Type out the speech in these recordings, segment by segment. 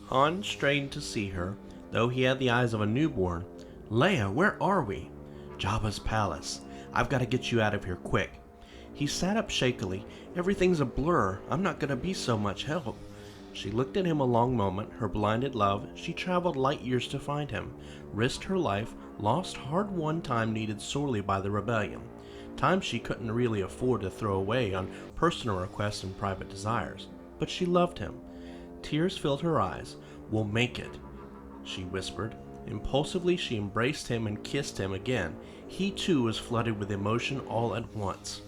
Han strained to see her, though he had the eyes of a newborn. Leia, where are we? Jabba's palace. I've got to get you out of here quick. He sat up shakily. Everything's a blur. I'm not going to be so much help. She looked at him a long moment, her blinded love. She traveled light years to find him, risked her life, lost hard-won time needed sorely by the rebellion. Time she couldn't really afford to throw away on personal requests and private desires. But she loved him. Tears filled her eyes. We'll make it, she whispered. Impulsively she embraced him and kissed him again. He too was flooded with emotion all at once.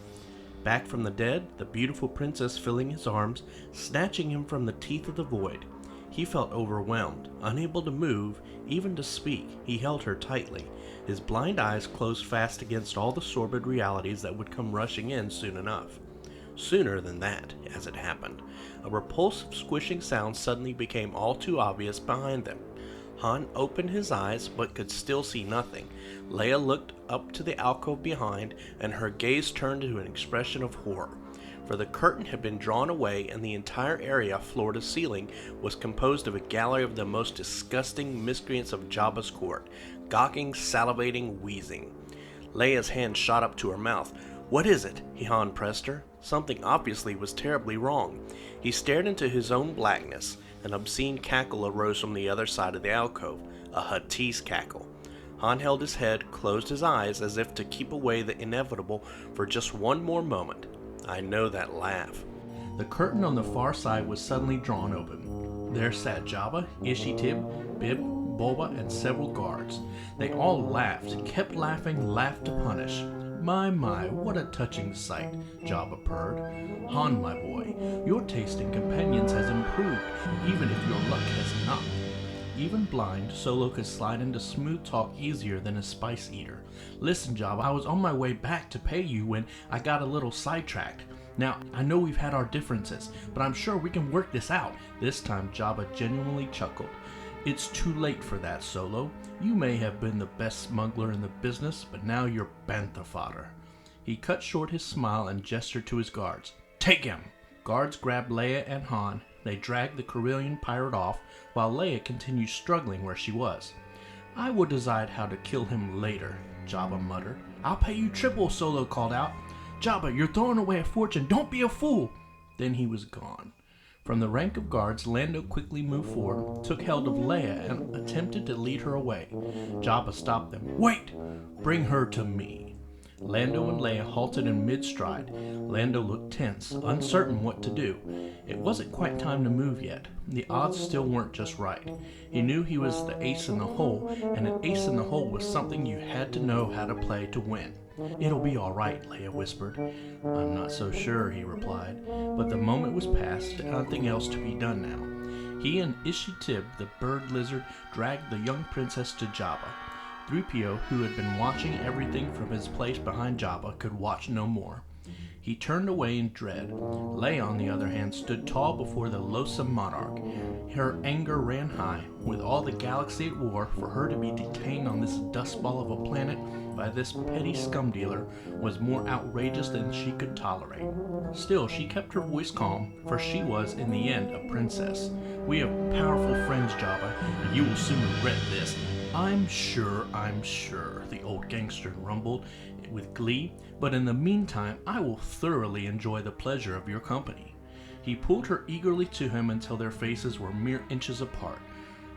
Back from the dead, the beautiful princess filling his arms, snatching him from the teeth of the void. He felt overwhelmed, unable to move, even to speak. He held her tightly. His blind eyes closed fast against all the sordid realities that would come rushing in soon enough. Sooner than that, as it happened. A repulsive squishing sound suddenly became all too obvious behind them. Han opened his eyes, but could still see nothing. Leia looked up to the alcove behind, and her gaze turned to an expression of horror. For the curtain had been drawn away, and the entire area, floor to ceiling, was composed of a gallery of the most disgusting miscreants of Jabba's court, gawking, salivating, wheezing. Leia's hand shot up to her mouth. What is it? Han pressed her. Something obviously was terribly wrong. He stared into his own blackness. An obscene cackle arose from the other side of the alcove, a Huttese cackle. Han held his head, closed his eyes as if to keep away the inevitable for just one more moment. I know that laugh. The curtain on the far side was suddenly drawn open. There sat Jabba, Ishitib, Bib, Boba, and several guards. They all laughed, kept laughing, laughed to punish. My, what a touching sight, Jabba purred. Han, my boy, your taste in companions has improved, even if your luck has not. Even blind, Solo could slide into smooth talk easier than a spice eater. Listen, Jabba, I was on my way back to pay you when I got a little sidetracked. Now, I know we've had our differences, but I'm sure we can work this out. This time, Jabba genuinely chuckled. It's too late for that, Solo. You may have been the best smuggler in the business, but now you're bantha fodder. He cut short his smile and gestured to his guards. Take him! Guards grabbed Leia and Han. They dragged the Corellian pirate off, while Leia continued struggling where she was. I will decide how to kill him later, Jabba muttered. I'll pay you triple, Solo called out. Jabba, you're throwing away a fortune. Don't be a fool. Then he was gone. From the rank of guards, Lando quickly moved forward, took hold of Leia, and attempted to lead her away. Jabba stopped them. Wait! Bring her to me. Lando and Leia halted in mid-stride. Lando looked tense, uncertain what to do. It wasn't quite time to move yet. The odds still weren't just right. He knew he was the ace in the hole, and an ace in the hole was something you had to know how to play to win. It'll be all right, Leia whispered. I'm not so sure, he replied, but the moment was past, nothing else to be done now. He and Ishitib, the bird lizard, dragged the young princess to Jabba. 3PO, who had been watching everything from his place behind Jabba, could watch no more. He turned away in dread. Leia, on the other hand, stood tall before the loathsome monarch. Her anger ran high. With all the galaxy at war, for her to be detained on this dustball of a planet by this petty scum dealer was more outrageous than she could tolerate. Still, she kept her voice calm, for she was, in the end, a princess. We have powerful friends, Jabba, and you will soon regret this. I'm sure, the old gangster rumbled with glee, but in the meantime, I will thoroughly enjoy the pleasure of your company. He pulled her eagerly to him until their faces were mere inches apart.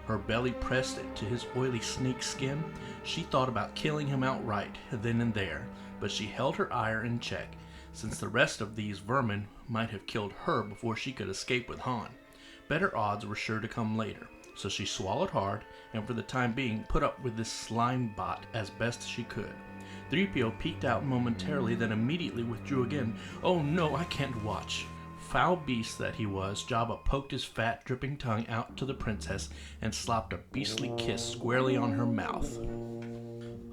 Her belly pressed to his oily snake skin. She thought about killing him outright, then and there, but she held her ire in check, since the rest of these vermin might have killed her before she could escape with Han. Better odds were sure to come later. So she swallowed hard, and for the time being put up with this slime bot as best she could. 3PO peeked out momentarily, then immediately withdrew again. Oh no, I can't watch. Foul beast that he was, Jabba poked his fat, dripping tongue out to the princess and slopped a beastly kiss squarely on her mouth.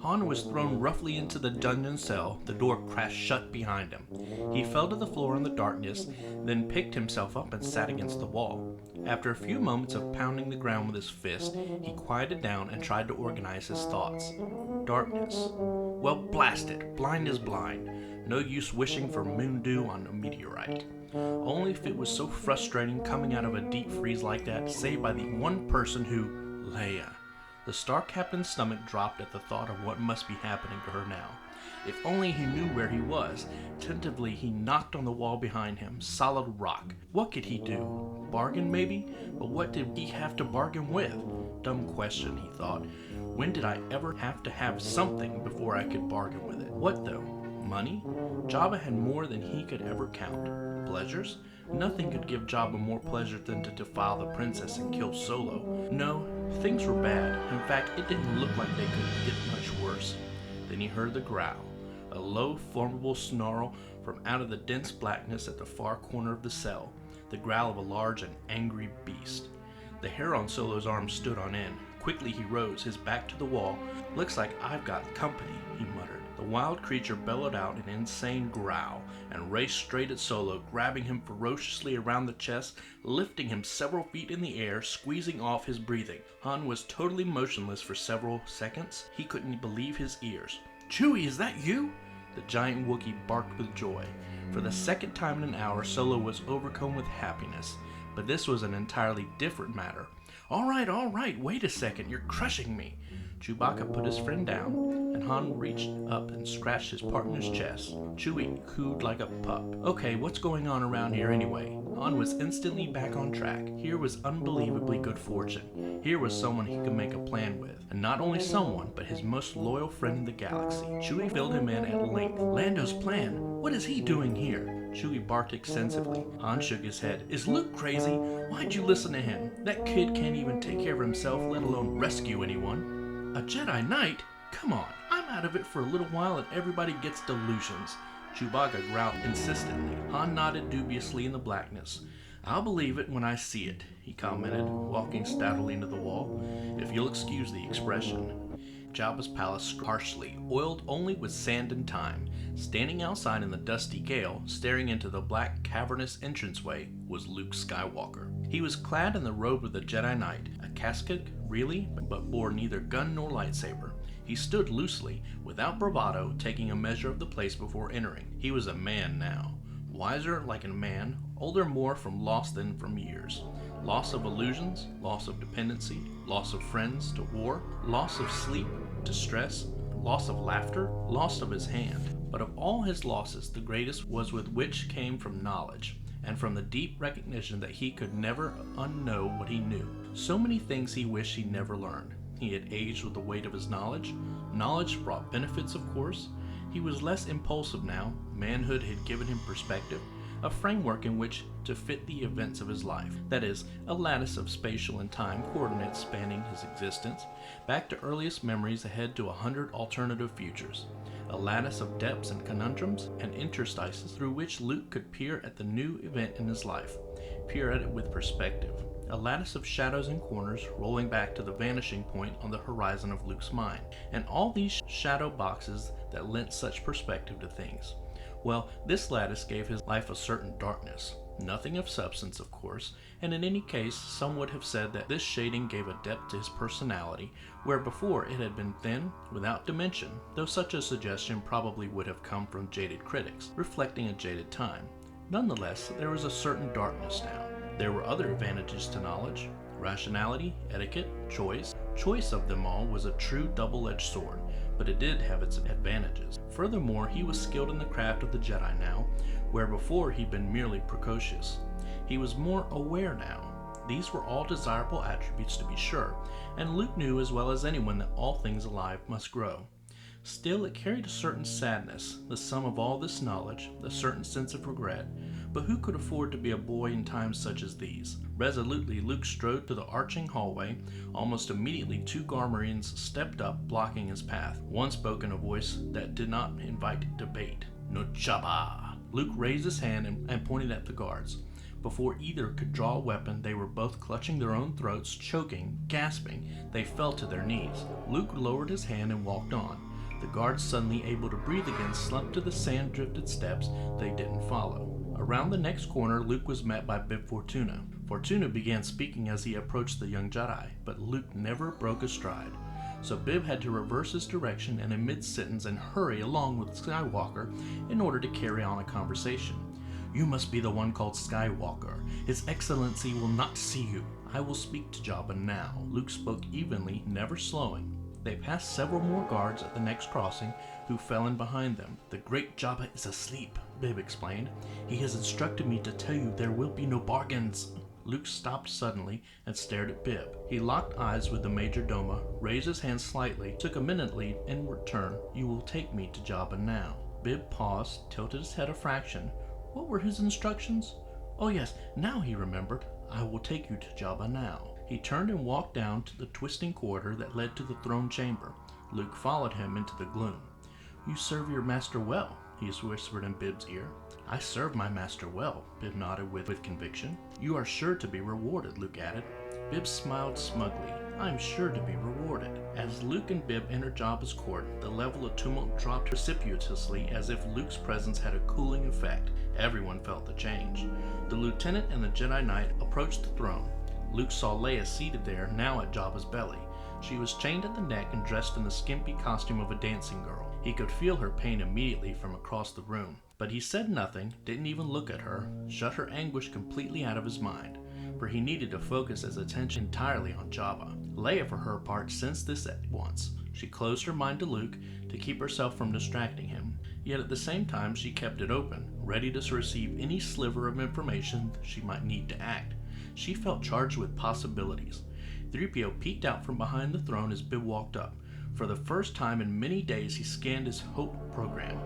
Han was thrown roughly into the dungeon cell. The door crashed shut behind him. He fell to the floor in the darkness, then picked himself up and sat against the wall. After a few moments of pounding the ground with his fist, he quieted down and tried to organize his thoughts. Darkness. Well, blast it. Blind is blind. No use wishing for moon dew on a meteorite. Only if it was so frustrating coming out of a deep freeze like that, saved by the one person who... Leia. The Star Captain's stomach dropped at the thought of what must be happening to her now. If only he knew where he was. Tentatively, he knocked on the wall behind him. Solid rock. What could he do? Bargain, maybe? But what did he have to bargain with? Dumb question, he thought. When did I ever have to have something before I could bargain with it? What though? Money? Jabba had more than he could ever count. Pleasures? Nothing could give Jabba more pleasure than to defile the princess and kill Solo. No, things were bad. In fact, it didn't look like they could get much worse. Then he heard the growl, a low, formidable snarl from out of the dense blackness at the far corner of the cell, the growl of a large and angry beast. The hair on Solo's arm stood on end. Quickly he rose, his back to the wall. Looks like I've got company, he muttered. The wild creature bellowed out an insane growl and raced straight at Solo, grabbing him ferociously around the chest, lifting him several feet in the air, squeezing off his breathing. Han was totally motionless for several seconds. He couldn't believe his ears. "Chewie, is that you?" The giant Wookiee barked with joy. For the second time in an hour, Solo was overcome with happiness. But this was an entirely different matter. All right, wait a second, you're crushing me." Chewbacca put his friend down, and Han reached up and scratched his partner's chest. Chewie cooed like a pup. "Okay, what's going on around here anyway?" Han was instantly back on track. Here was unbelievably good fortune. Here was someone he could make a plan with. And not only someone, but his most loyal friend in the galaxy. Chewie filled him in at length. "Lando's plan? What is he doing here?" Chewie barked extensively. Han shook his head. "Is Luke crazy? Why'd you listen to him? That kid can't even take care of himself, let alone rescue anyone." "A Jedi Knight? Come on, I'm out of it for a little while and everybody gets delusions." Chewbacca growled insistently. Han nodded dubiously in the blackness. "I'll believe it when I see it," he commented, walking stoutly into the wall, "if you'll excuse the expression." Jabba's palace harshly, oiled only with sand and time. Standing outside in the dusty gale, staring into the black cavernous entranceway, was Luke Skywalker. He was clad in the robe of the Jedi Knight, a casket, really, but bore neither gun nor lightsaber. He stood loosely, without bravado, taking a measure of the place before entering. He was a man now. Wiser like a man, older more from loss than from years. Loss of illusions, loss of dependency, loss of friends to war, loss of sleep to stress, loss of laughter, loss of his hand. But of all his losses, the greatest was with which came from knowledge, and from the deep recognition that he could never unknow what he knew. So many things he wished he never learned. He had aged with the weight of his knowledge. Knowledge brought benefits, of course. He was less impulsive now. Manhood had given him perspective, a framework in which to fit the events of his life. That is, a lattice of spatial and time coordinates spanning his existence, back to earliest memories ahead to 100 alternative futures. A lattice of depths and conundrums and interstices through which Luke could peer at the new event in his life, peer at it with perspective. A lattice of shadows and corners rolling back to the vanishing point on the horizon of Luke's mind, and all these shadow boxes that lent such perspective to things. Well, this lattice gave his life a certain darkness. Nothing of substance, of course, and in any case, some would have said that this shading gave a depth to his personality, where before it had been thin, without dimension, though such a suggestion probably would have come from jaded critics, reflecting a jaded time. Nonetheless, there was a certain darkness now. There were other advantages to knowledge: rationality, etiquette, choice. Choice of them all was a true double-edged sword, but it did have its advantages. Furthermore, he was skilled in the craft of the Jedi now, where before he'd been merely precocious. He was more aware now. These were all desirable attributes, to be sure, and Luke knew as well as anyone that all things alive must grow. Still, it carried a certain sadness, the sum of all this knowledge, a certain sense of regret. But who could afford to be a boy in times such as these? Resolutely, Luke strode to the arching hallway. Almost immediately, 2 Garmarians stepped up, blocking his path. One spoke in a voice that did not invite debate. "No Jabba." Luke raised his hand and pointed at the guards. Before either could draw a weapon, they were both clutching their own throats, choking, gasping. They fell to their knees. Luke lowered his hand and walked on. The guards, suddenly able to breathe again, slumped to the sand-drifted steps they didn't follow. Around the next corner, Luke was met by Bib Fortuna. Fortuna began speaking as he approached the young Jedi, but Luke never broke a stride. So Bib had to reverse his direction and in mid-sentence and hurry along with Skywalker in order to carry on a conversation. You must be the one called Skywalker. His Excellency will not see you. I will speak to Jabba now. Luke spoke evenly, never slowing. They passed several more guards at the next crossing, who fell in behind them. The great Jabba is asleep, Bib explained. He has instructed me to tell you there will be no bargains. Luke stopped suddenly and stared at Bib. He locked eyes with the major domo, raised his hand slightly, took a minutely inward turn. You will take me to Jabba now. Bib paused, tilted his head a fraction. What were his instructions? Oh yes, now he remembered. I will take you to Jabba now. He turned and walked down to the twisting corridor that led to the throne chamber. Luke followed him into the gloom. You serve your master well, he whispered in Bib's ear. I serve my master well, Bib nodded with conviction. You are sure to be rewarded, Luke added. Bib smiled smugly. I am sure to be rewarded. As Luke and Bib entered Jabba's court, the level of tumult dropped precipitously as if Luke's presence had a cooling effect. Everyone felt the change. The lieutenant and the Jedi Knight approached the throne. Luke saw Leia seated there, now at Jabba's belly. She was chained at the neck and dressed in the skimpy costume of a dancing girl. He could feel her pain immediately from across the room. But he said nothing, didn't even look at her, shut her anguish completely out of his mind, for he needed to focus his attention entirely on Jabba. Leia, for her part, sensed this at once. She closed her mind to Luke to keep herself from distracting him, yet at the same time she kept it open, ready to receive any sliver of information she might need to act. She felt charged with possibilities. 3PO peeked out from behind the throne as Bib walked up. For the first time in many days he scanned his Hope program.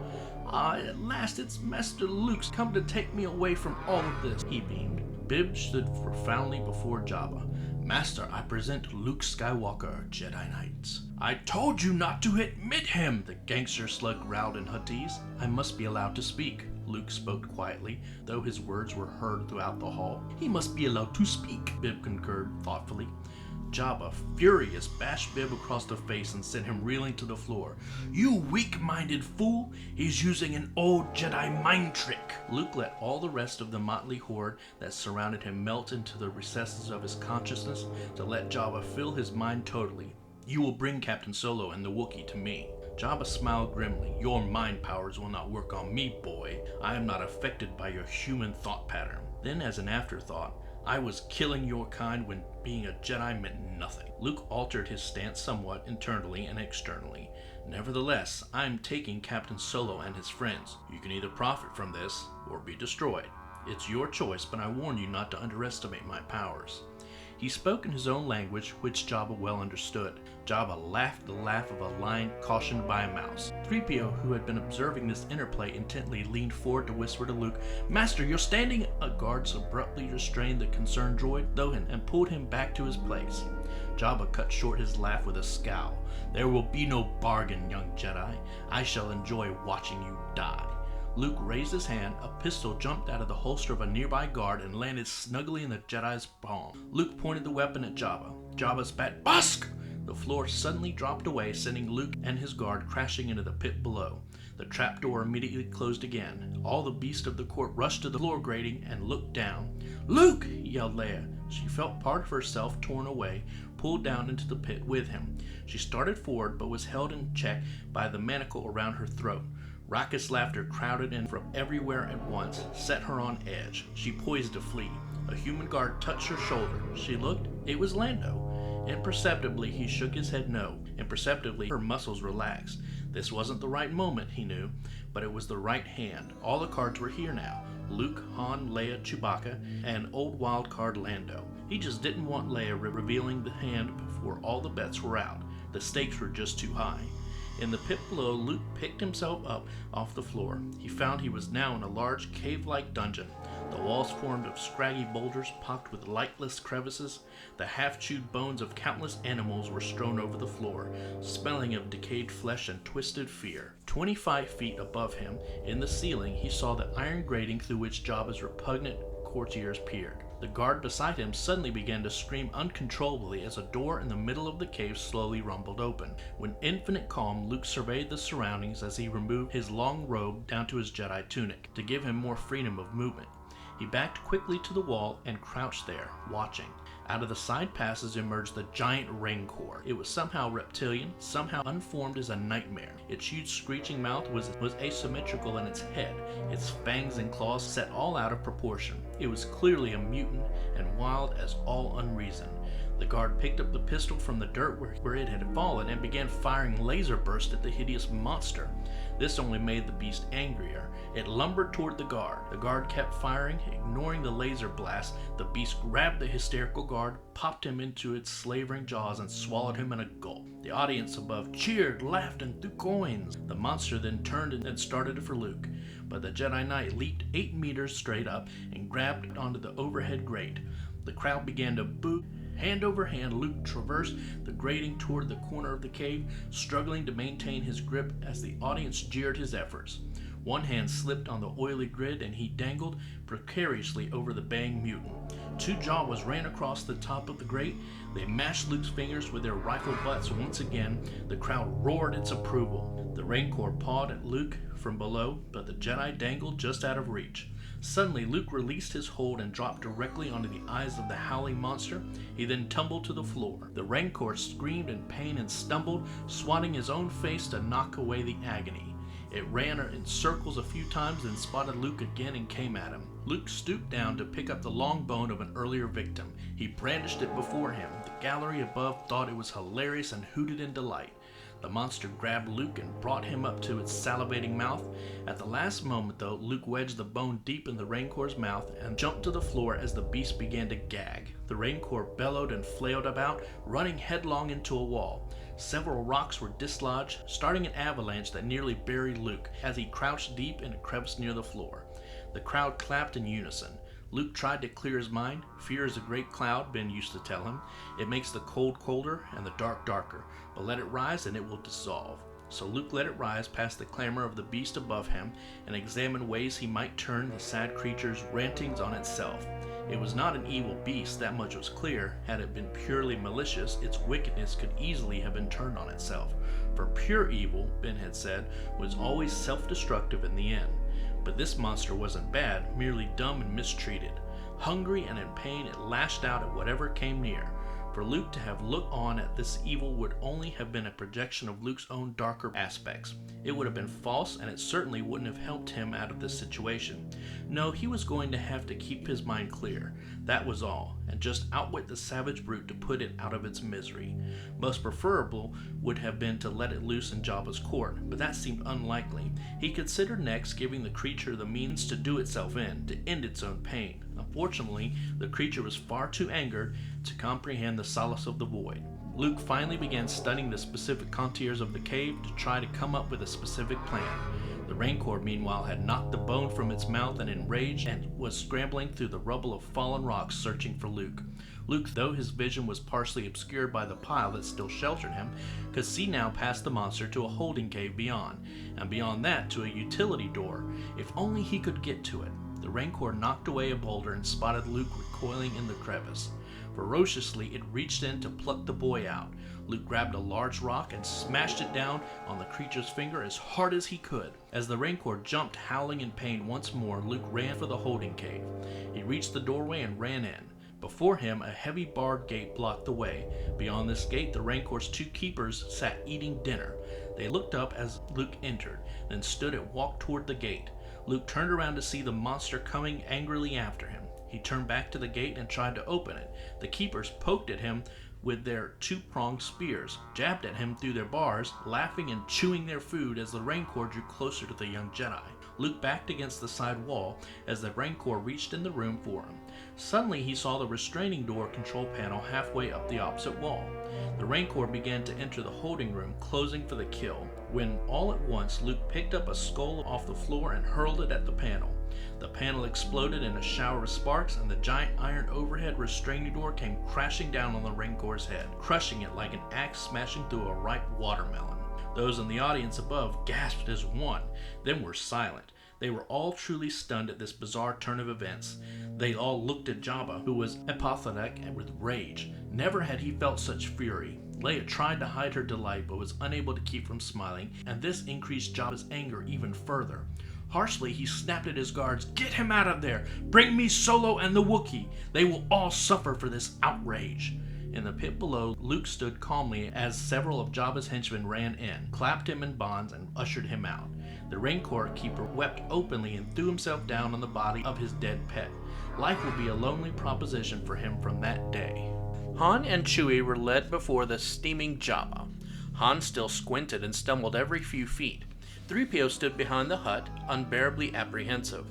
At last it's Master Luke's come to take me away from all of this, he beamed. Bib stood profoundly before Jabba. Master, I present Luke Skywalker, Jedi Knights. I told you not to admit him, the gangster slug growled in Huttese. I must be allowed to speak. Luke spoke quietly, though his words were heard throughout the hall. He must be allowed to speak, Bib concurred thoughtfully. Jabba, furious, bashed Bib across the face and sent him reeling to the floor. You weak-minded fool! He's using an old Jedi mind trick! Luke let all the rest of the motley horde that surrounded him melt into the recesses of his consciousness to let Jabba fill his mind totally. You will bring Captain Solo and the Wookiee to me. Jabba smiled grimly. Your mind powers will not work on me, boy. I am not affected by your human thought pattern. Then, as an afterthought, I was killing your kind when being a Jedi meant nothing. Luke altered his stance somewhat internally and externally. Nevertheless, I am taking Captain Solo and his friends. You can either profit from this or be destroyed. It's your choice, but I warn you not to underestimate my powers. He spoke in his own language, which Jabba well understood. Jabba laughed the laugh of a lion cautioned by a mouse. 3PO, who had been observing this interplay intently, leaned forward to whisper to Luke, Master, you're standing! A guard abruptly restrained the concerned droid, and pulled him back to his place. Jabba cut short his laugh with a scowl. There will be no bargain, young Jedi. I shall enjoy watching you die. Luke raised his hand, a pistol jumped out of the holster of a nearby guard and landed snugly in the Jedi's palm. Luke pointed the weapon at Jabba. Jabba spat, Busk! The floor suddenly dropped away, sending Luke and his guard crashing into the pit below. The trapdoor immediately closed again. All the beasts of the court rushed to the floor grating and looked down. Luke! Yelled Leia. She felt part of herself torn away, pulled down into the pit with him. She started forward, but was held in check by the manacle around her throat. Raucous laughter crowded in from everywhere at once, set her on edge. She poised to flee. A human guard touched her shoulder. She looked. It was Lando. Imperceptibly, he shook his head no. Imperceptibly, her muscles relaxed. This wasn't the right moment, he knew, but it was the right hand. All the cards were here now. Luke, Han, Leia, Chewbacca, and old wild card Lando. He just didn't want Leia revealing the hand before all the bets were out. The stakes were just too high. In the pit below, Luke picked himself up off the floor. He found he was now in a large cave-like dungeon. The walls formed of scraggy boulders pocked with lightless crevices. The half-chewed bones of countless animals were strewn over the floor, smelling of decayed flesh and twisted fear. 25 feet above him, in the ceiling, he saw the iron grating through which Jabba's repugnant courtiers peered. The guard beside him suddenly began to scream uncontrollably as a door in the middle of the cave slowly rumbled open. With infinite calm, Luke surveyed the surroundings as he removed his long robe down to his Jedi tunic, to give him more freedom of movement. He backed quickly to the wall and crouched there, watching. Out of the side passes emerged the giant Rancor. It was somehow reptilian, somehow unformed as a nightmare. Its huge screeching mouth was asymmetrical in its head, its fangs and claws set all out of proportion. It was clearly a mutant and wild as all unreason. The guard picked up the pistol from the dirt where it had fallen and began firing laser bursts at the hideous monster. This only made the beast angrier. It lumbered toward the guard. The guard kept firing, ignoring the laser blast. The beast grabbed the hysterical guard, popped him into its slavering jaws, and swallowed him in a gulp. The audience above cheered, laughed, and threw coins. The monster then turned and started for Luke, but the Jedi Knight leaped 8 meters straight up and grabbed onto the overhead grate. The crowd began to boo. Hand over hand, Luke traversed the grating toward the corner of the cave, struggling to maintain his grip as the audience jeered his efforts. One hand slipped on the oily grid and he dangled precariously over the baying mutant. 2 Jawas ran across the top of the grate. They mashed Luke's fingers with their rifle butts once again. The crowd roared its approval. The Rancor pawed at Luke from below, but the Jedi dangled just out of reach. Suddenly, Luke released his hold and dropped directly onto the eyes of the howling monster. He then tumbled to the floor. The Rancor screamed in pain and stumbled, swatting his own face to knock away the agony. It ran in circles a few times, then spotted Luke again and came at him. Luke stooped down to pick up the long bone of an earlier victim. He brandished it before him. The gallery above thought it was hilarious and hooted in delight. The monster grabbed Luke and brought him up to its salivating mouth. At the last moment, though, Luke wedged the bone deep in the Rancor's mouth and jumped to the floor as the beast began to gag. The Rancor bellowed and flailed about, running headlong into a wall. Several rocks were dislodged, starting an avalanche that nearly buried Luke as he crouched deep in a crevice near the floor. The crowd clapped in unison. Luke tried to clear his mind. Fear is a great cloud, Ben used to tell him. It makes the cold colder and the dark darker, but let it rise and it will dissolve. So Luke let it rise past the clamor of the beast above him and examined ways he might turn the sad creature's rantings on itself. It was not an evil beast, that much was clear. Had it been purely malicious, its wickedness could easily have been turned on itself. For pure evil, Ben had said, was always self-destructive in the end. But this monster wasn't bad, merely dumb and mistreated. Hungry and in pain, it lashed out at whatever came near. For Luke to have looked on at this evil would only have been a projection of Luke's own darker aspects. It would have been false, and it certainly wouldn't have helped him out of this situation. No, he was going to have to keep his mind clear. That was all, and just outwit the savage brute to put it out of its misery. Most preferable would have been to let it loose in Jabba's court, but that seemed unlikely. He considered next giving the creature the means to do itself in, to end its own pain. Unfortunately, the creature was far too angered to comprehend the solace of the void. Luke finally began studying the specific contours of the cave to try to come up with a specific plan. The Rancor, meanwhile, had knocked the bone from its mouth and enraged and was scrambling through the rubble of fallen rocks searching for Luke. Luke, though his vision was partially obscured by the pile that still sheltered him, could see now past the monster to a holding cave beyond, and beyond that to a utility door. If only he could get to it. The Rancor knocked away a boulder and spotted Luke recoiling in the crevice. Ferociously, it reached in to pluck the boy out. Luke grabbed a large rock and smashed it down on the creature's finger as hard as he could. As the Rancor jumped, howling in pain once more, Luke ran for the holding cave. He reached the doorway and ran in. Before him, a heavy barred gate blocked the way. Beyond this gate, the Rancor's 2 keepers sat eating dinner. They looked up as Luke entered, then stood and walked toward the gate. Luke turned around to see the monster coming angrily after him. He turned back to the gate and tried to open it. The keepers poked at him with their 2-pronged spears, jabbed at him through their bars, laughing and chewing their food as the Rancor drew closer to the young Jedi. Luke backed against the side wall as the Rancor reached in the room for him. Suddenly he saw the restraining door control panel halfway up the opposite wall. The Rancor began to enter the holding room, closing for the kill, when all at once Luke picked up a skull off the floor and hurled it at the panel. The panel exploded in a shower of sparks, and the giant iron overhead restraining door came crashing down on the Rancor's head, crushing it like an axe smashing through a ripe watermelon. Those in the audience above gasped as one, then were silent. They were all truly stunned at this bizarre turn of events. They all looked at Jabba, who was apathetic and with rage. Never had he felt such fury. Leia tried to hide her delight, but was unable to keep from smiling, and this increased Jabba's anger even further. Harshly, he snapped at his guards, "Get him out of there! Bring me Solo and the Wookiee! They will all suffer for this outrage!" In the pit below, Luke stood calmly as several of Jabba's henchmen ran in, clapped him in bonds, and ushered him out. The Rancor keeper wept openly and threw himself down on the body of his dead pet. Life would be a lonely proposition for him from that day. Han and Chewie were led before the steaming Jabba. Han still squinted and stumbled every few feet. 3PO stood behind the hut, unbearably apprehensive.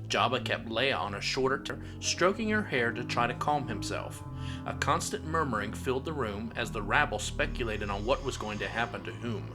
Jabba kept Leia on a shorter stroking her hair to try to calm himself. A constant murmuring filled the room as the rabble speculated on what was going to happen to whom.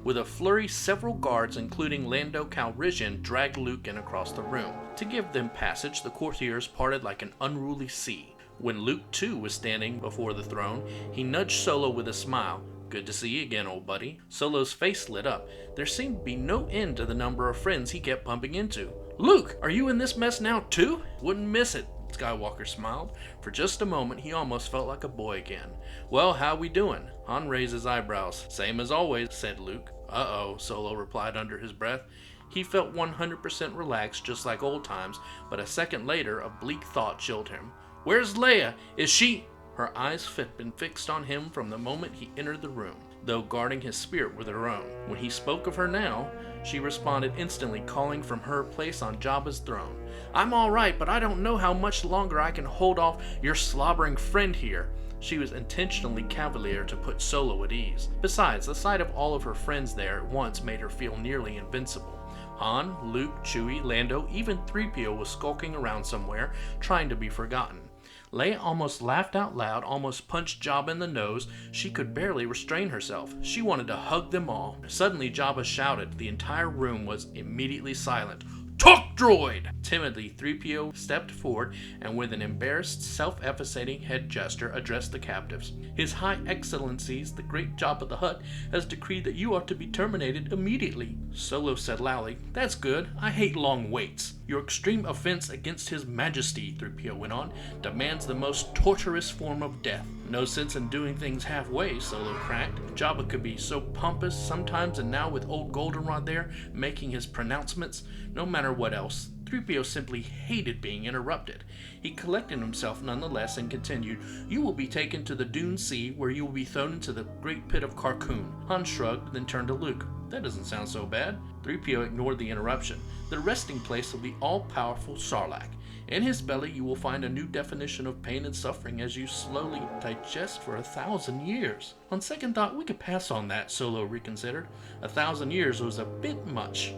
With a flurry, several guards, including Lando Calrissian, dragged Luke in across the room. To give them passage, the courtiers parted like an unruly sea. When Luke, too, was standing before the throne, he nudged Solo with a smile. "Good to see you again, old buddy." Solo's face lit up. There seemed to be no end to the number of friends he kept bumping into. "Luke, are you in this mess now, too?" "Wouldn't miss it," Skywalker smiled. For just a moment, he almost felt like a boy again. "Well, how we doing?" Han raised his eyebrows. "Same as always," said Luke. "Uh-oh," Solo replied under his breath. He felt 100% relaxed, just like old times, but a second later, a bleak thought chilled him. "Where's Leia? Is she—" Her eyes had been fixed on him from the moment he entered the room, though guarding his spirit with her own. When he spoke of her now, she responded instantly, calling from her place on Jabba's throne. "I'm all right, but I don't know how much longer I can hold off your slobbering friend here." She was intentionally cavalier to put Solo at ease. Besides, the sight of all of her friends there at once made her feel nearly invincible. Han, Luke, Chewie, Lando, even 3PO was skulking around somewhere, trying to be forgotten. Leia almost laughed out loud, almost punched Jabba in the nose. She could barely restrain herself. She wanted to hug them all. Suddenly, Jabba shouted. The entire room was immediately silent. "Talk, droid!" Timidly, 3PO stepped forward and with an embarrassed, self-effaceting head gesture addressed the captives. "His High Excellencies, the great Jabba the Hutt, has decreed that you are to be terminated immediately." Solo said loudly, "That's good. I hate long waits." "Your extreme offense against His Majesty," 3PO went on, "demands the most torturous form of death." "No sense in doing things halfway," Solo cracked. Jabba could be so pompous sometimes, and now with old Goldenrod there, making his pronouncements, no matter what else, 3PO simply hated being interrupted. He collected himself nonetheless and continued, "You will be taken to the Dune Sea, where you will be thrown into the great pit of Carkoon." Han shrugged, then turned to Luke. "That doesn't sound so bad." 3PO ignored the interruption. "The resting place will be all-powerful Sarlacc. In his belly you will find a new definition of pain and suffering as you slowly digest for 1,000 years. On second thought, we could pass on that," Solo reconsidered. 1,000 years was a bit much.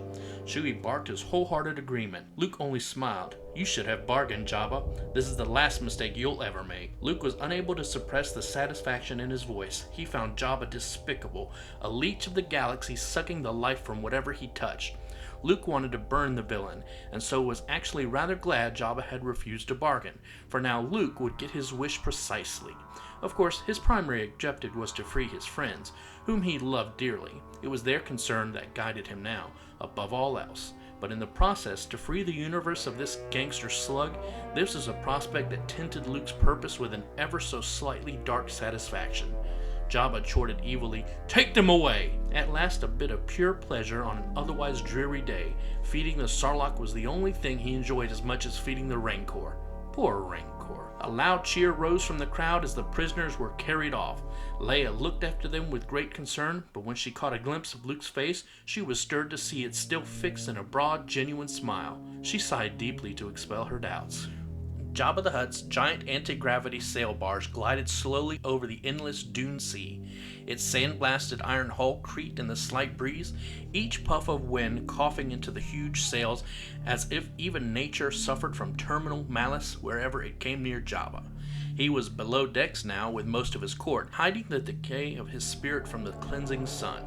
Chewie barked his wholehearted agreement. Luke only smiled. "You should have bargained, Jabba. This is the last mistake you'll ever make." Luke was unable to suppress the satisfaction in his voice. He found Jabba despicable, a leech of the galaxy sucking the life from whatever he touched. Luke wanted to burn the villain, and so was actually rather glad Jabba had refused to bargain, for now Luke would get his wish precisely. Of course, his primary objective was to free his friends, whom he loved dearly. It was their concern that guided him now, above all else. But in the process, to free the universe of this gangster slug, this was a prospect that tinted Luke's purpose with an ever so slightly dark satisfaction. Jabba chortled evilly, "Take them away!" At last, a bit of pure pleasure on an otherwise dreary day. Feeding the Sarlacc was the only thing he enjoyed as much as feeding the Rancor. Poor Rancor. A loud cheer rose from the crowd as the prisoners were carried off. Leia looked after them with great concern, but when she caught a glimpse of Luke's face, she was stirred to see it still fixed in a broad, genuine smile. She sighed deeply to expel her doubts. Jabba the Hutt's giant anti-gravity sail barge glided slowly over the endless Dune Sea. Its sand-blasted iron hull creaked in the slight breeze, each puff of wind coughing into the huge sails as if even nature suffered from terminal malice wherever it came near Jabba. He was below decks now with most of his court, hiding the decay of his spirit from the cleansing sun.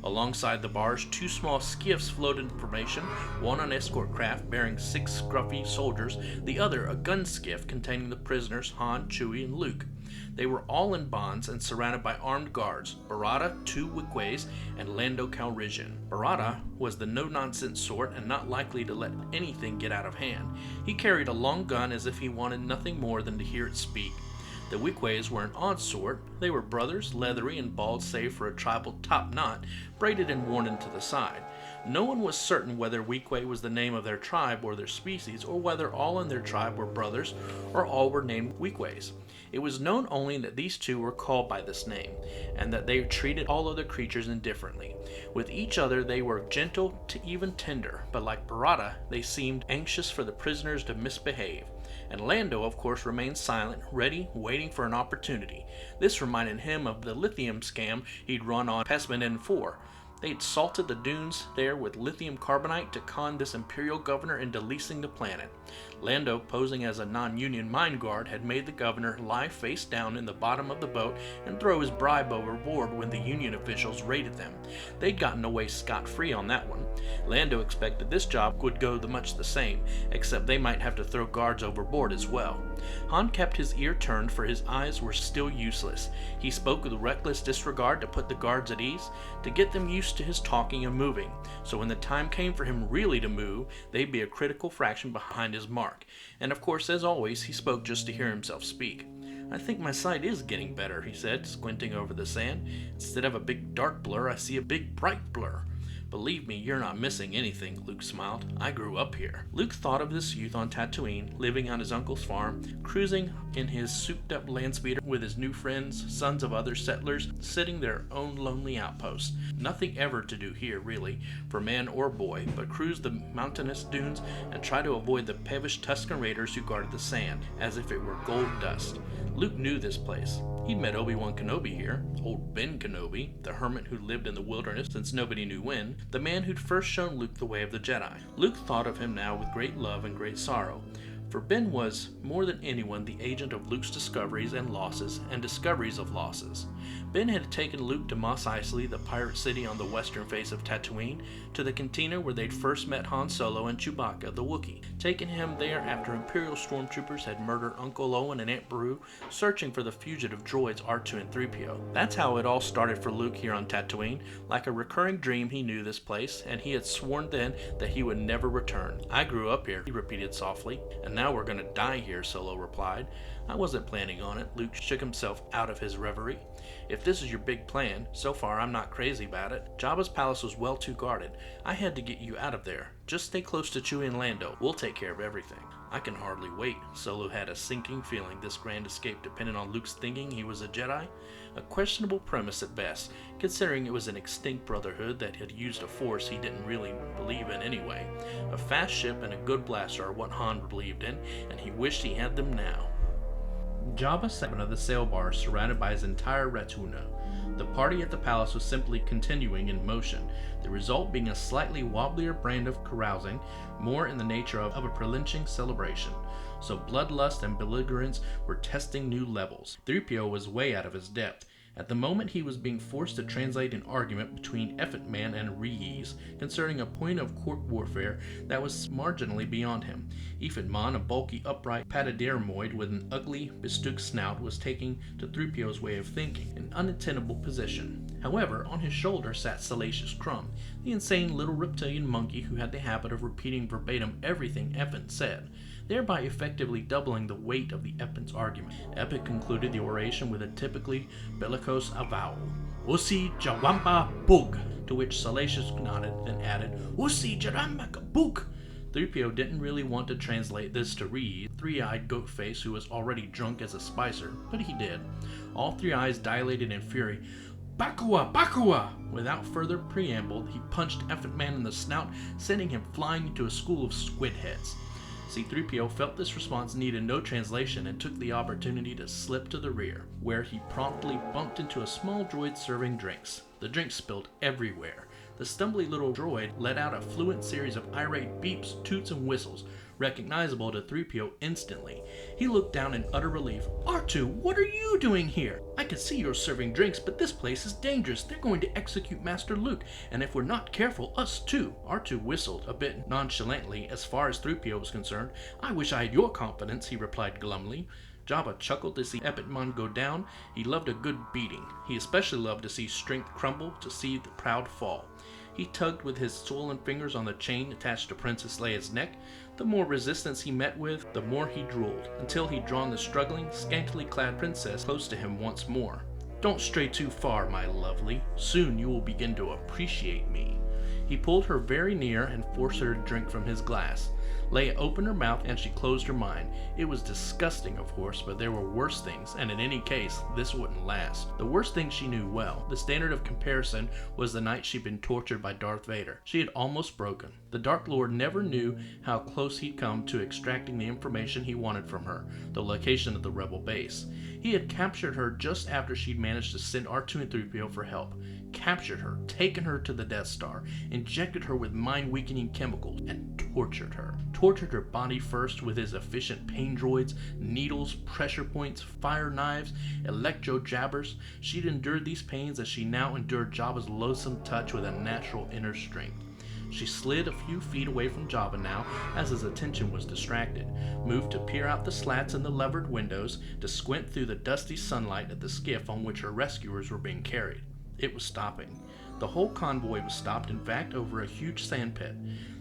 Alongside the barge, 2 small skiffs floated in formation, one an escort craft bearing 6 scruffy soldiers, the other a gun skiff containing the prisoners Han, Chewie, and Luke. They were all in bonds and surrounded by armed guards, Barada, 2 Wookiees, and Lando Calrissian. Barada was the no-nonsense sort and not likely to let anything get out of hand. He carried a long gun as if he wanted nothing more than to hear it speak. The Wookiees were an odd sort. They were brothers, leathery and bald save for a tribal top knot, braided and worn into the side. No one was certain whether Weequay was the name of their tribe or their species, or whether all in their tribe were brothers, or all were named Weequays. It was known only that these two were called by this name, and that they treated all other creatures indifferently. With each other they were gentle to even tender, but like Barada, they seemed anxious for the prisoners to misbehave. And Lando, of course, remained silent, ready, waiting for an opportunity. This reminded him of the lithium scam he'd run on Pesman 4. They'd salted the dunes there with lithium carbonate to con this Imperial governor into leasing the planet. Lando, posing as a non-Union mine guard, had made the governor lie face down in the bottom of the boat and throw his bribe overboard when the Union officials raided them. They'd gotten away scot-free on that one. Lando expected this job would go much the same, except they might have to throw guards overboard as well. Han kept his ear turned, for his eyes were still useless. He spoke with reckless disregard to put the guards at ease, to get them used to his talking and moving, so when the time came for him really to move, they'd be a critical fraction behind his mark. And of course, as always, he spoke just to hear himself speak. "I think my sight is getting better," he said, squinting over the sand. "Instead of a big dark blur, I see a big bright blur." "Believe me, you're not missing anything," Luke smiled. "I grew up here." Luke thought of this youth on Tatooine, living on his uncle's farm, cruising in his souped-up landspeeder with his new friends, sons of other settlers, sitting their own lonely outpost. Nothing ever to do here, really, for man or boy, but cruise the mountainous dunes and try to avoid the peevish Tusken raiders who guarded the sand, as if it were gold dust. Luke knew this place. He'd met Obi-Wan Kenobi here, old Ben Kenobi, the hermit who lived in the wilderness since nobody knew when, the man who'd first shown Luke the way of the Jedi. Luke thought of him now with great love and great sorrow, for Ben was, more than anyone, the agent of Luke's discoveries and losses, and discoveries of losses. Ben had taken Luke to Mos Eisley, the pirate city on the western face of Tatooine, to the cantina where they'd first met Han Solo and Chewbacca, the Wookiee, taken him there after Imperial stormtroopers had murdered Uncle Owen and Aunt Beru, searching for the fugitive droids R2 and 3PO. That's how it all started for Luke here on Tatooine. Like a recurring dream, he knew this place, and he had sworn then that he would never return. "I grew up here," he repeated softly. "And now we're gonna die here," Solo replied. "I wasn't planning on it." Luke shook himself out of his reverie. "If this is your big plan, so far I'm not crazy about it. Jabba's palace was well too guarded. I had to get you out of there. Just stay close to Chewie and Lando. We'll take care of everything." "I can hardly wait." Solo had a sinking feeling this grand escape depended on Luke's thinking he was a Jedi. A questionable premise at best, considering it was an extinct brotherhood that had used a force he didn't really believe in anyway. A fast ship and a good blaster are what Han believed in, and he wished he had them now. Jabba sat in the sail bar, surrounded by his entire retinue. The party at the palace was simply continuing in motion, the result being a slightly wobblier brand of carousing, more in the nature of a pre-lynching celebration. So bloodlust and belligerence were testing new levels. 3PO was way out of his depth. At the moment, he was being forced to translate an argument between Effet Man and Rees concerning a point of court warfare that was marginally beyond him. Effet Man, a bulky, upright patadermoid with an ugly, bestooked snout, was taking to 3PO's way of thinking, an untenable position. However, on his shoulder sat Salacious Crumb, the insane little reptilian monkey who had the habit of repeating verbatim everything Effet said, thereby effectively doubling the weight of the Eppan's argument. Eppan concluded the oration with a typically bellicose avowal, "Usi Jawamba Bug," to which Salacious nodded, then added, "Usi Jarambaka Bug." 3PO didn't really want to translate this to Reed, three-eyed goat face who was already drunk as a spicer, but he did. All three eyes dilated in fury. "Bakua! Bakua!" Without further preamble, he punched Effet Man in the snout, sending him flying into a school of squid heads. C-3PO felt this response needed no translation and took the opportunity to slip to the rear, where he promptly bumped into a small droid serving drinks. The drinks spilled everywhere. The stumbly little droid let out a fluent series of irate beeps, toots, and whistles, recognizable to 3PO instantly. He looked down in utter relief. "R2, what are you doing here? I can see you're serving drinks, but this place is dangerous. They're going to execute Master Luke, and if we're not careful, us too." R2 whistled, a bit nonchalantly as far as 3PO was concerned. "I wish I had your confidence," he replied glumly. Jabba chuckled to see Effet Man go down. He loved a good beating. He especially loved to see strength crumble, to see the proud fall. He tugged with his swollen fingers on the chain attached to Princess Leia's neck. The more resistance he met with, the more he drooled, until he'd drawn the struggling, scantily clad princess close to him once more. "Don't stray too far, my lovely. Soon you will begin to appreciate me." He pulled her very near and forced her to drink from his glass. Leia opened her mouth and she closed her mind. It was disgusting, of course, but there were worse things, and in any case, this wouldn't last. The worst thing she knew well. The standard of comparison was the night she'd been tortured by Darth Vader. She had almost broken. The Dark Lord never knew how close he'd come to extracting the information he wanted from her, the location of the Rebel base. He had captured her just after she'd managed to send R2 and 3PO for help. Captured her, taken her to the Death Star, injected her with mind-weakening chemicals, and tortured her. Tortured her body first with his efficient pain droids, needles, pressure points, fire knives, electro jabbers. She'd endured these pains as she now endured Jabba's loathsome touch with a natural inner strength. She slid a few feet away from Jabba now, as his attention was distracted, moved to peer out the slats in the levered windows, to squint through the dusty sunlight at the skiff on which her rescuers were being carried. It was stopping. The whole convoy was stopped, in fact, over a huge sand pit.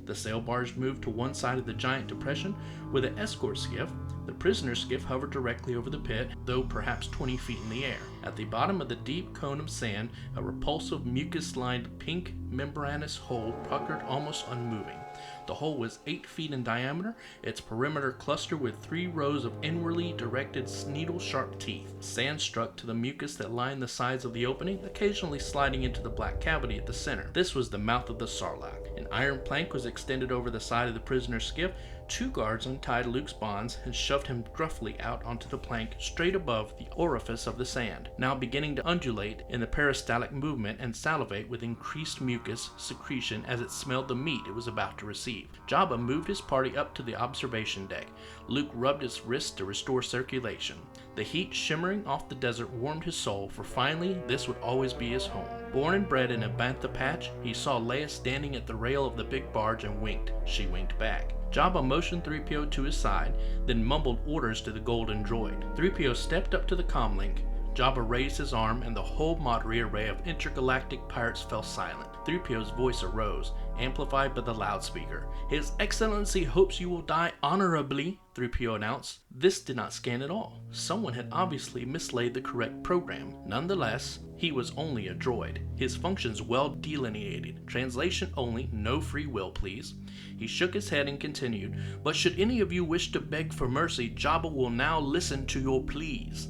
The sail barge moved to one side of the giant depression with an escort skiff. The prisoner skiff hovered directly over the pit, though perhaps 20 feet in the air. At the bottom of the deep cone of sand, a repulsive mucus-lined pink membranous hole puckered almost unmoving. The hole was 8 feet in diameter, its perimeter clustered with 3 rows of inwardly directed needle-sharp teeth. Sand struck to the mucus that lined the sides of the opening, occasionally sliding into the black cavity at the center. This was the mouth of the Sarlacc. An iron plank was extended over the side of the prisoner's skiff. 2 guards untied Luke's bonds and shoved him gruffly out onto the plank straight above the orifice of the sand, now beginning to undulate in the peristaltic movement and salivate with increased mucus secretion as it smelled the meat it was about to receive. Jabba moved his party up to the observation deck. Luke rubbed his wrists to restore circulation. The heat shimmering off the desert warmed his soul, for finally this would always be his home. Born and bred in a bantha patch, he saw Leia standing at the rail of the big barge and winked. She winked back. Jabba motioned 3PO to his side, then mumbled orders to the golden droid. 3PO stepped up to the comlink. Jabba raised his arm, and the whole motley array of intergalactic pirates fell silent. 3PO's voice arose, amplified by the loudspeaker. "His Excellency hopes you will die honorably," 3PO announced. This did not scan at all. Someone had obviously mislaid the correct program. Nonetheless, he was only a droid. His functions well delineated. Translation only, no free will, please. He shook his head and continued, "But should any of you wish to beg for mercy, Jabba will now listen to your pleas."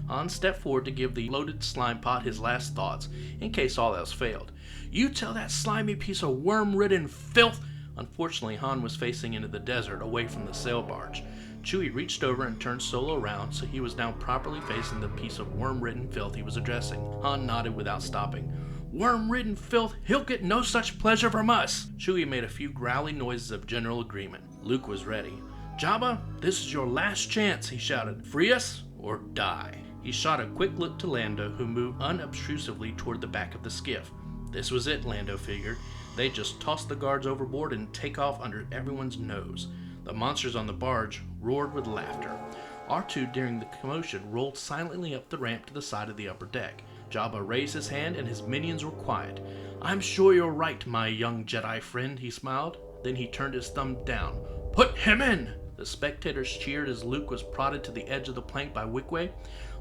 Han stepped forward to give the loaded slime pot his last thoughts, in case all else failed. "You tell that slimy piece of worm-ridden filth—" Unfortunately, Han was facing into the desert, away from the sail barge. Chewie reached over and turned Solo around, so he was now properly facing the piece of worm-ridden filth he was addressing. Han nodded without stopping. "Worm-ridden filth, he'll get no such pleasure from us!" Chewie made a few growly noises of general agreement. Luke was ready. "Jabba, this is your last chance," he shouted. "Free us or die." He shot a quick look to Lando, who moved unobtrusively toward the back of the skiff. This was it, Lando figured. They'd just toss the guards overboard and take off under everyone's nose. The monsters on the barge roared with laughter. R2, during the commotion, rolled silently up the ramp to the side of the upper deck. Jabba raised his hand and his minions were quiet. "I'm sure you're right, my young Jedi friend," he smiled. Then he turned his thumb down. "Put him in!" The spectators cheered as Luke was prodded to the edge of the plank by Wickway.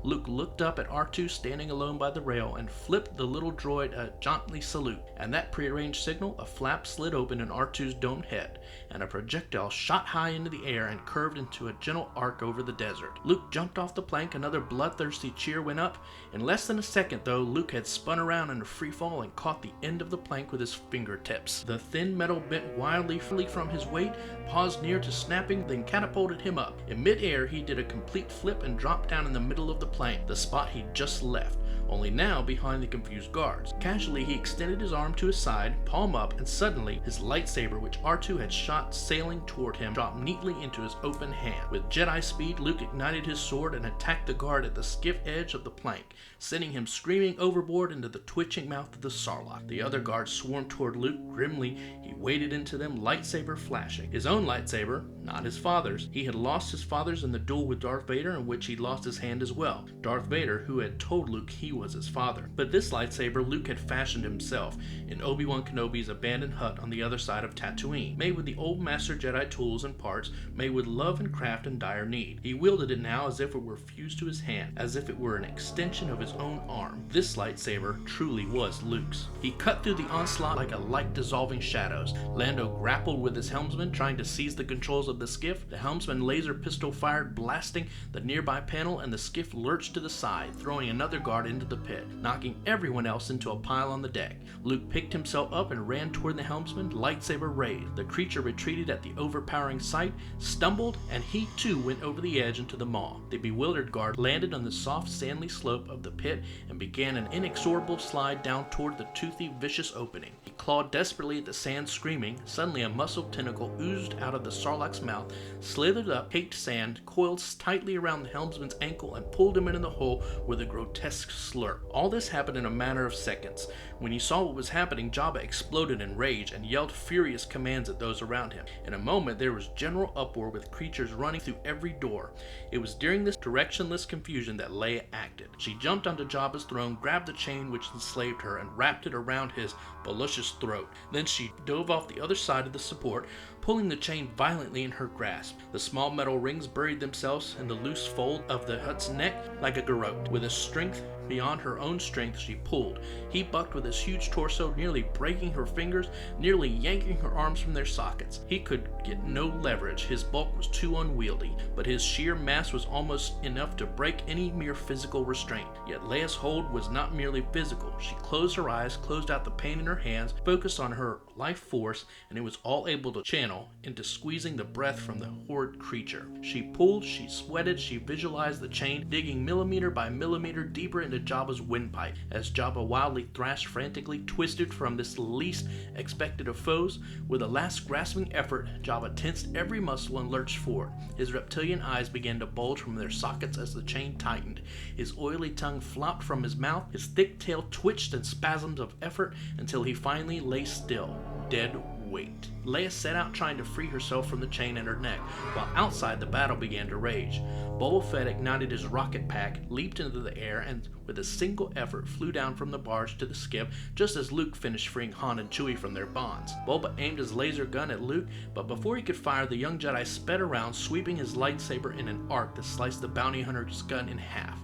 Luke looked up at R2 standing alone by the rail and flipped the little droid a jauntly salute. At that prearranged signal, a flap slid open in R2's domed head, and a projectile shot high into the air and curved into a gentle arc over the desert. Luke jumped off the plank, another bloodthirsty cheer went up. In less than a second, though, Luke had spun around in a free fall and caught the end of the plank with his fingertips. The thin metal bent wildly from his weight, paused near to snapping, then catapulted him up. In mid-air, he did a complete flip and dropped down in the middle of the plank, the spot he'd just left, only now behind the confused guards. Casually, he extended his arm to his side, palm up, and suddenly his lightsaber, which R2 had shot sailing toward him, dropped neatly into his open hand. With Jedi speed, Luke ignited his sword and attacked the guard at the skiff edge of the plank, sending him screaming overboard into the twitching mouth of the Sarlacc. The other guards swarmed toward Luke. Grimly, he waded into them, lightsaber flashing. His own lightsaber, not his father's. He had lost his father's in the duel with Darth Vader, in which he lost his hand as well. Darth Vader, who had told Luke he was was his father. But this lightsaber Luke had fashioned himself in Obi-Wan Kenobi's abandoned hut on the other side of Tatooine, made with the old Master Jedi tools and parts, made with love and craft and dire need. He wielded it now as if it were fused to his hand, as if it were an extension of his own arm. This lightsaber truly was Luke's. He cut through the onslaught like a light dissolving shadows. Lando grappled with his helmsman, trying to seize the controls of the skiff. The helmsman laser pistol fired, blasting the nearby panel, and the skiff lurched to the side, throwing another guard into the pit, knocking everyone else into a pile on the deck. Luke picked himself up and ran toward the helmsman, lightsaber raised. The creature retreated at the overpowering sight, stumbled, and he too went over the edge into the maw. The bewildered guard landed on the soft, sandy slope of the pit and began an inexorable slide down toward the toothy, vicious opening. He clawed desperately at the sand, screaming. Suddenly a muscled tentacle oozed out of the Sarlacc's mouth, slithered up, caked sand, coiled tightly around the helmsman's ankle, and pulled him into the hole with a grotesque slurp. All this happened in a matter of seconds. When he saw what was happening, Jabba exploded in rage and yelled furious commands at those around him. In a moment, there was general uproar with creatures running through every door. It was during this directionless confusion that Leia acted. She jumped onto Jabba's throne, grabbed the chain which enslaved her, and wrapped it around his voluptuous throat. Then she dove off the other side of the support, pulling the chain violently in her grasp. The small metal rings buried themselves in the loose fold of the hut's neck like a garrote. With a strength beyond her own strength, she pulled. He bucked with his huge torso, nearly breaking her fingers, nearly yanking her arms from their sockets. He could get no leverage. His bulk was too unwieldy, but his sheer mass was almost enough to break any mere physical restraint. Yet Leia's hold was not merely physical. She closed her eyes, closed out the pain in her hands, focused on her life force, and it was all able to channel into squeezing the breath from the horrid creature. She pulled, she sweated, she visualized the chain digging millimeter by millimeter deeper into Jabba's windpipe. As Jabba wildly thrashed, frantically twisted from this least expected of foes, with a last grasping effort, Jabba tensed every muscle and lurched forward. His reptilian eyes began to bulge from their sockets as the chain tightened. His oily tongue flopped from his mouth. His thick tail twitched in spasms of effort until he finally lay still, dead weight. Leia set out trying to free herself from the chain at her neck, while outside the battle began to rage. Boba Fett ignited his rocket pack, leaped into the air, and with a single effort flew down from the barge to the skiff just as Luke finished freeing Han and Chewie from their bonds. Boba aimed his laser gun at Luke, but before he could fire, the young Jedi sped around, sweeping his lightsaber in an arc that sliced the bounty hunter's gun in half.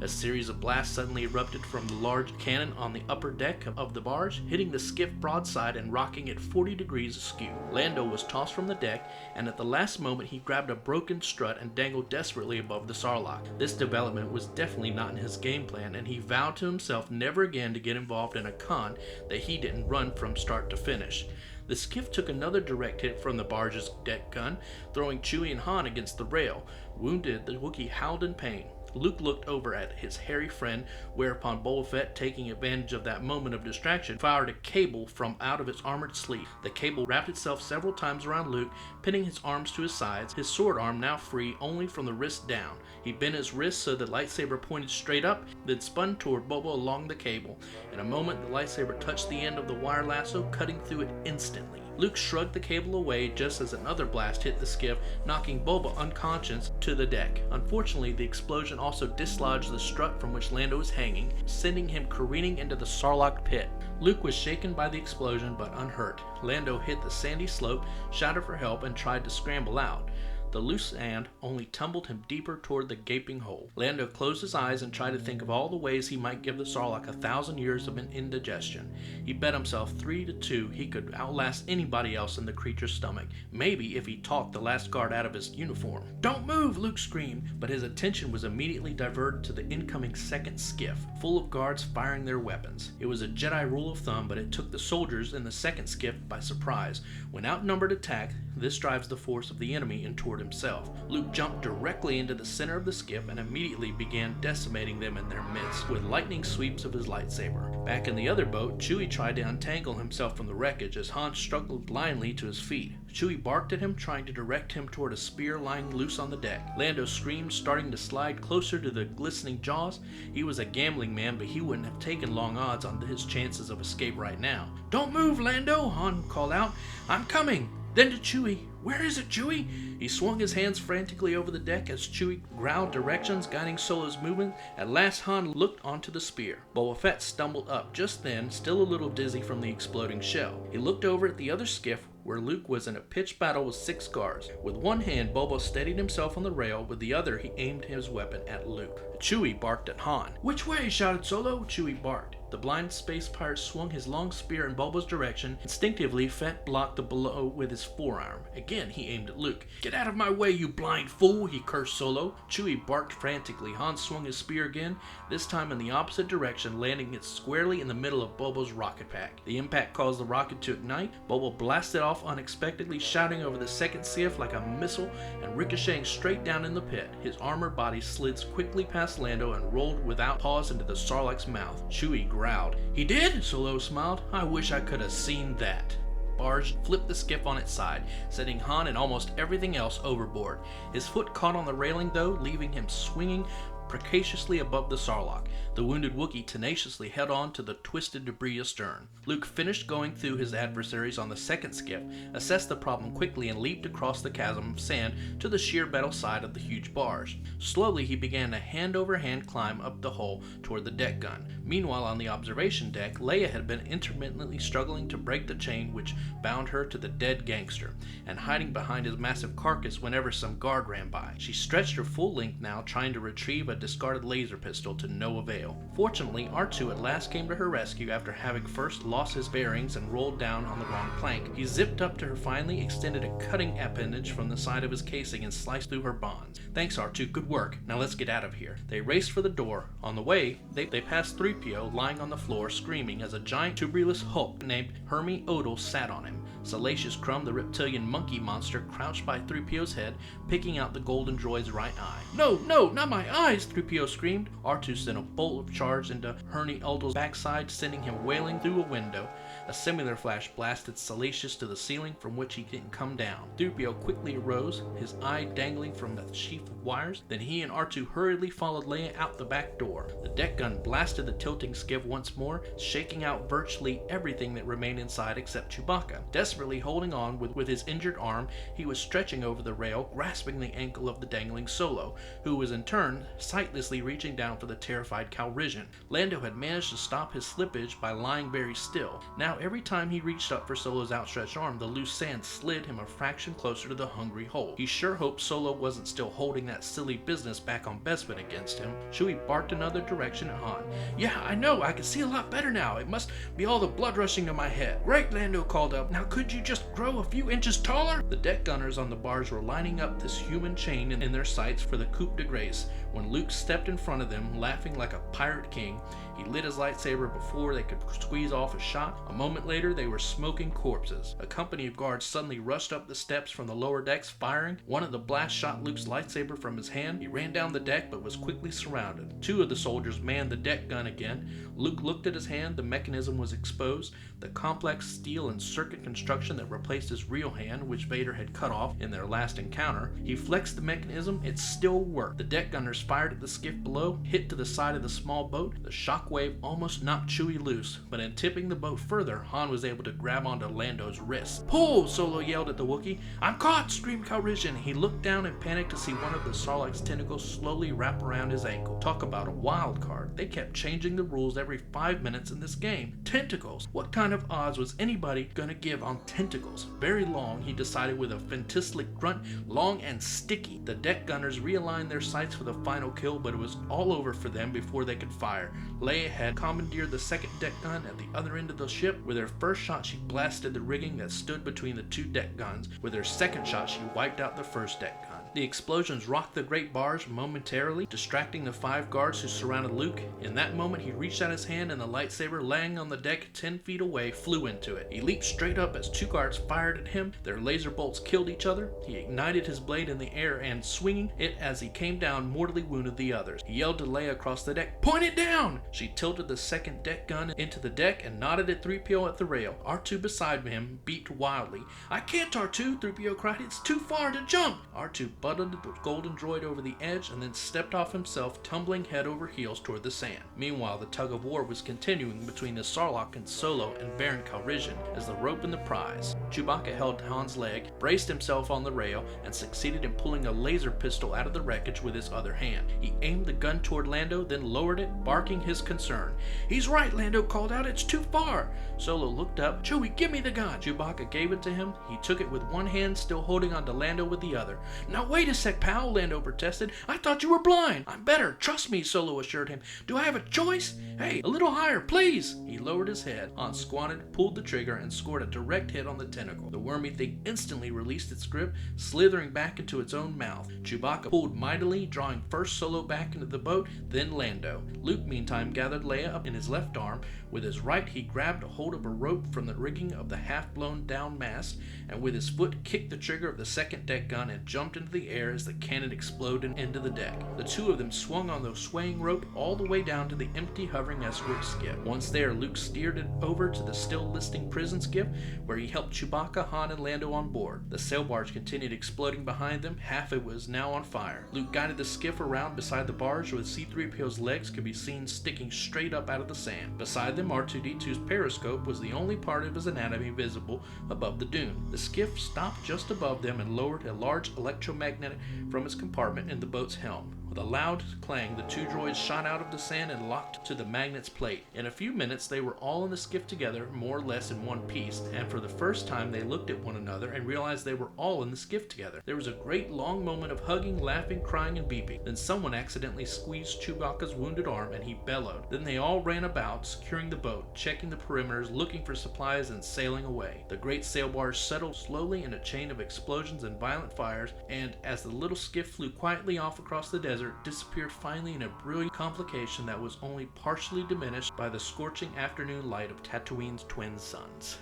A series of blasts suddenly erupted from the large cannon on the upper deck of the barge, hitting the skiff broadside and rocking it 40 degrees askew. Lando was tossed from the deck, and at the last moment he grabbed a broken strut and dangled desperately above the Sarlacc. This development was definitely not in his game plan, and he vowed to himself never again to get involved in a con that he didn't run from start to finish. The skiff took another direct hit from the barge's deck gun, throwing Chewie and Han against the rail. Wounded, the Wookiee howled in pain. Luke looked over at his hairy friend, whereupon Boba Fett, taking advantage of that moment of distraction, fired a cable from out of its armored sleeve. The cable wrapped itself several times around Luke, pinning his arms to his sides, his sword arm now free only from the wrist down. He bent his wrist so the lightsaber pointed straight up, then spun toward Boba along the cable. In a moment, the lightsaber touched the end of the wire lasso, cutting through it instantly. Luke shrugged the cable away just as another blast hit the skiff, knocking Boba unconscious to the deck. Unfortunately, the explosion also dislodged the strut from which Lando was hanging, sending him careening into the Sarlacc pit. Luke was shaken by the explosion but unhurt. Lando hit the sandy slope, shouted for help, and tried to scramble out. The loose sand only tumbled him deeper toward the gaping hole. Lando closed his eyes and tried to think of all the ways he might give the Sarlacc 1,000 years of indigestion. He bet himself 3-2 he could outlast anybody else in the creature's stomach, maybe if he talked the last guard out of his uniform. "Don't move!" Luke screamed, but his attention was immediately diverted to the incoming second skiff, full of guards firing their weapons. It was a Jedi rule of thumb, but it took the soldiers in the second skiff by surprise. When outnumbered attack, this drives the force of the enemy in toward himself. Luke jumped directly into the center of the skiff and immediately began decimating them in their midst with lightning sweeps of his lightsaber. Back in the other boat, Chewie tried to untangle himself from the wreckage as Han struggled blindly to his feet. Chewie barked at him, trying to direct him toward a spear lying loose on the deck. Lando screamed, starting to slide closer to the glistening jaws. He was a gambling man, but he wouldn't have taken long odds on his chances of escape right now. "Don't move, Lando!" Han called out. "I'm coming!" Then to Chewie, Where is it, Chewie? He swung his hands frantically over the deck as Chewie growled directions, guiding Solo's movement. At last, Han looked onto the spear. Boba Fett stumbled up just then, still a little dizzy from the exploding shell. He looked over at the other skiff, where Luke was in a pitched battle with 6 guards. With one hand, Boba steadied himself on the rail, with the other he aimed his weapon at Luke. Chewie barked at Han. "Which way?" shouted Solo. Chewie barked. The blind space pirate swung his long spear in Boba's direction. Instinctively, Fett blocked the blow with his forearm. Again, he aimed at Luke. "Get out of my way, you blind fool!" he cursed Solo. Chewie barked frantically. Han swung his spear again, this time in the opposite direction, landing it squarely in the middle of Boba's rocket pack. The impact caused the rocket to ignite. Boba blasted off unexpectedly, shouting over the second skiff like a missile and ricocheting straight down in the pit. His armored body slid quickly past Lando and rolled without pause into the Sarlacc's mouth. Chewie growled. "He did?" Solo smiled. "I wish I could have seen that." Barge flipped the skiff on its side, sending Han and almost everything else overboard. His foot caught on the railing though, leaving him swinging precariously above the Sarlacc. The wounded Wookiee tenaciously held on to the twisted debris astern. Luke finished going through his adversaries on the second skiff, assessed the problem quickly, and leaped across the chasm of sand to the sheer metal side of the huge barge. Slowly he began a hand-over-hand climb up the hull toward the deck gun. Meanwhile, on the observation deck, Leia had been intermittently struggling to break the chain which bound her to the dead gangster, and hiding behind his massive carcass whenever some guard ran by. She stretched her full length now, trying to retrieve a discarded laser pistol to no avail. Fortunately, R2 at last came to her rescue after having first lost his bearings and rolled down on the wrong plank. He zipped up to her finally, extended a cutting appendage from the side of his casing, and sliced through her bonds. "Thanks, R2, good work. Now let's get out of here." They raced for the door. On the way, they passed 3PO lying on the floor screaming as a giant tuberous hulk named Hermie Odal sat on him. Salacious Crumb, the reptilian monkey monster, crouched by 3PO's head, picking out the golden droid's right eye. "No, no, not my eyes!" 3PO screamed. R2 sent a bolt of charge into Hermie Odal's backside, sending him wailing through a window. A similar flash blasted Salacious to the ceiling, from which he didn't come down. 3PO quickly arose, his eye dangling from the sheaf of wires. Then he and R2 hurriedly followed Leia out the back door. The deck gun blasted the tilting skiff once more, shaking out virtually everything that remained inside except Chewbacca. Desperately holding on with his injured arm, he was stretching over the rail, grasping the ankle of the dangling Solo, who was in turn sightlessly reaching down for the terrified Calrissian. Lando had managed to stop his slippage by lying very still. Now every time he reached up for Solo's outstretched arm, the loose sand slid him a fraction closer to the hungry hole. He sure hoped Solo wasn't still holding that silly business back on Bespin against him. Chewie barked another direction at Han. "Yeah, I know, I can see a lot better now. It must be all the blood rushing to my head." "Great," Lando called up. "Now could you just grow a few inches taller?" The deck gunners on the barge were lining up this human chain in their sights for the coup de grace when Luke stepped in front of them, laughing like a pirate king. He lit his lightsaber before they could squeeze off a shot. A moment later, they were smoking corpses. A company of guards suddenly rushed up the steps from the lower decks, firing. One of the blasts shot Luke's lightsaber from his hand. He ran down the deck, but was quickly surrounded. 2 of the soldiers manned the deck gun again. Luke looked at his hand. The mechanism was exposed. The complex steel and circuit construction that replaced his real hand, which Vader had cut off in their last encounter. He flexed the mechanism. It still worked. The deck gunners fired at the skiff below, hit to the side of the small boat. The shockwave almost knocked Chewie loose, but in tipping the boat further, Han was able to grab onto Lando's wrist. "Pull!" Solo yelled at the Wookiee. "I'm caught!" screamed Calrissian. He looked down in panic to see one of the Sarlacc's tentacles slowly wrap around his ankle. Talk about a wild card. They kept changing the rules every 5 minutes in this game. Tentacles! What kind of odds was anybody gonna give on tentacles? Very long, he decided with a fantastic grunt, long and sticky. The deck gunners realigned their sights for the final kill, but it was all over for them before they could fire. Leia had commandeered the second deck gun at the other end of the ship. With her first shot, she blasted the rigging that stood between the 2 deck guns. With her second shot, she wiped out the first deck gun. The explosions rocked the great barge momentarily, distracting the 5 guards who surrounded Luke. In that moment, he reached out his hand and the lightsaber, laying on the deck 10 feet away, flew into it. He leaped straight up as 2 guards fired at him. Their laser bolts killed each other. He ignited his blade in the air and, swinging it as he came down, mortally wounded the others. He yelled to Leia across the deck, "Point it down!" She tilted the second deck gun into the deck and nodded at 3PO at the rail. R2 beside him beeped wildly. "I can't, R2, 3PO cried. "It's too far to jump." R2 butted the golden droid over the edge and then stepped off himself, tumbling head over heels toward the sand. Meanwhile, the tug of war was continuing between the Sarlacc and Solo and Baron Calrissian as the rope and the prize. Chewbacca held Han's leg, braced himself on the rail, and succeeded in pulling a laser pistol out of the wreckage with his other hand. He aimed the gun toward Lando, then lowered it, barking his concern. "He's right," Lando called out. "It's too far." Solo looked up. "Chewie, give me the gun." Chewbacca gave it to him. He took it with one hand, still holding on to Lando with the other. "Now wait a sec, pal," Lando protested. "I thought you were blind." "I'm better. Trust me," Solo assured him. "Do I have a choice?" "Hey, a little higher, please." He lowered his head. Han squatted, pulled the trigger, and scored a direct hit on the tentacle. The wormy thing instantly released its grip, slithering back into its own mouth. Chewbacca pulled mightily, drawing first Solo back into the boat, then Lando. Luke, meantime, gathered Leia up in his left arm. With his right, he grabbed a hold of a rope from the rigging of the half-blown down mast, and with his foot kicked the trigger of the second deck gun and jumped into the air as the cannon exploded into the deck. The two of them swung on the swaying rope all the way down to the empty hovering escort skiff. Once there, Luke steered it over to the still listing prison skiff, where he helped Chewbacca, Han, and Lando on board. The sail barge continued exploding behind them. Half it was now on fire. Luke guided the skiff around beside the barge, where C-3PO's legs could be seen sticking straight up out of the sand. Beside them, R2-D2's periscope was the only part of his anatomy visible above the dune. The skiff stopped just above them and lowered a large electromagnet from its compartment in the boat's helm. With a loud clang, the two droids shot out of the sand and locked to the magnet's plate. In a few minutes, they were all in the skiff together, more or less in one piece, and for the first time they looked at one another and realized they were all in the skiff together. There was a great long moment of hugging, laughing, crying, and beeping. Then someone accidentally squeezed Chewbacca's wounded arm and he bellowed. Then they all ran about, securing the boat, checking the perimeters, looking for supplies, and sailing away. The great sail barge settled slowly in a chain of explosions and violent fires, and as the little skiff flew quietly off across the desert, disappeared finally in a brilliant complication that was only partially diminished by the scorching afternoon light of Tatooine's twin suns.